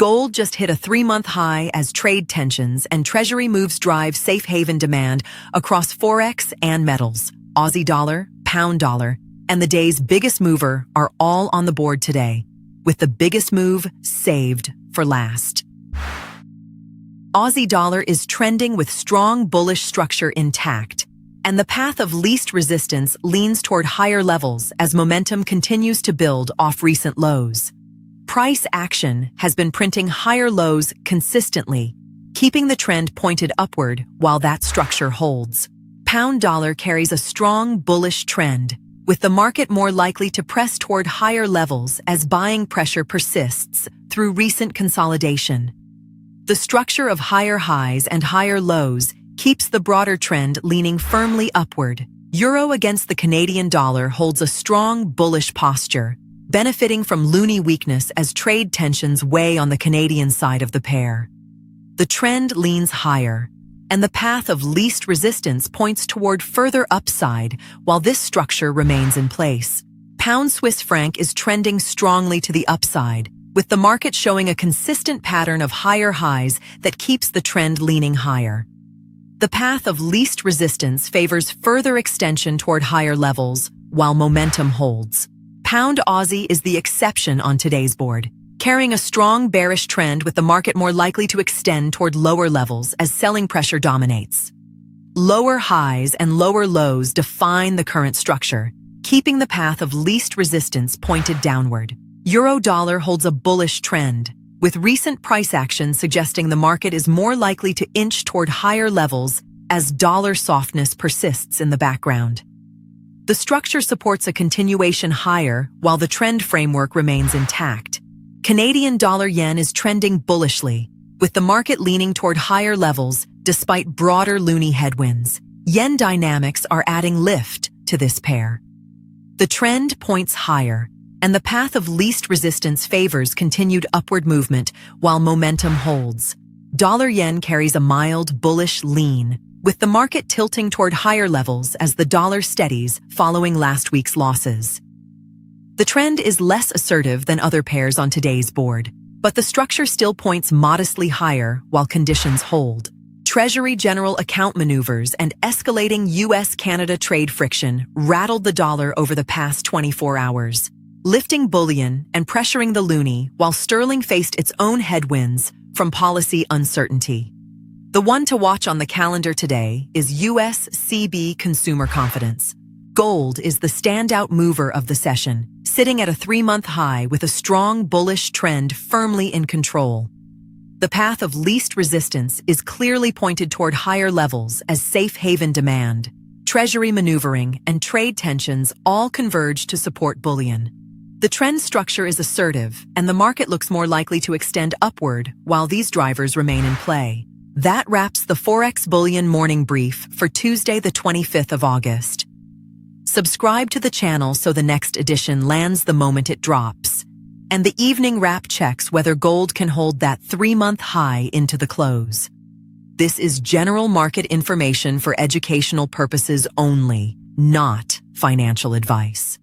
Gold just hit a 3-month high as trade tensions and Treasury moves drive safe haven demand across Forex and metals. Aussie dollar, pound dollar, and the day's biggest mover are all on the board today, with the biggest move saved for last. Aussie dollar is trending with strong bullish structure intact, and the path of least resistance leans toward higher levels as momentum continues to build off recent lows. Price action has been printing higher lows consistently, keeping the trend pointed upward while that structure holds. Pound dollar carries a strong bullish trend, with the market more likely to press toward higher levels as buying pressure persists through recent consolidation. The structure of higher highs and higher lows keeps the broader trend leaning firmly upward. Euro against the Canadian dollar holds a strong bullish posture, benefiting from loonie weakness as trade tensions weigh on the Canadian side of the pair. The trend leans higher, and the path of least resistance points toward further upside while this structure remains in place. Pound Swiss franc is trending strongly to the upside, with the market showing a consistent pattern of higher highs that keeps the trend leaning higher. The path of least resistance favors further extension toward higher levels, while momentum holds. Pound Aussie is the exception on today's board, carrying a strong bearish trend with the market more likely to extend toward lower levels as selling pressure dominates. Lower highs and lower lows define the current structure, keeping the path of least resistance pointed downward. Euro dollar holds a bullish trend, with recent price action suggesting the market is more likely to inch toward higher levels as dollar softness persists in the background. The structure supports a continuation higher while the trend framework remains intact. Canadian dollar yen is trending bullishly, with the market leaning toward higher levels despite broader loonie headwinds. Yen dynamics are adding lift to this pair. The trend points higher, and the path of least resistance favors continued upward movement while momentum holds. Dollar yen carries a mild bullish lean, with the market tilting toward higher levels as the dollar steadies following last week's losses. The trend is less assertive than other pairs on today's board, but the structure still points modestly higher while conditions hold. Treasury general account maneuvers and escalating US-Canada trade friction rattled the dollar over the past 24 hours, lifting bullion and pressuring the loonie while sterling faced its own headwinds from policy uncertainty. The one to watch on the calendar today is US CB consumer confidence. Gold is the standout mover of the session, sitting at a 3-month high with a strong bullish trend firmly in control. The path of least resistance is clearly pointed toward higher levels as safe haven demand, Treasury maneuvering, and trade tensions all converge to support bullion. The trend structure is assertive, and the market looks more likely to extend upward while these drivers remain in play. That wraps the ForexBullion morning brief for Tuesday, the 25th of August. Subscribe to the channel so the next edition lands the moment it drops, and the evening wrap checks whether gold can hold that 3-month high into the close. This is general market information for educational purposes only, not financial advice.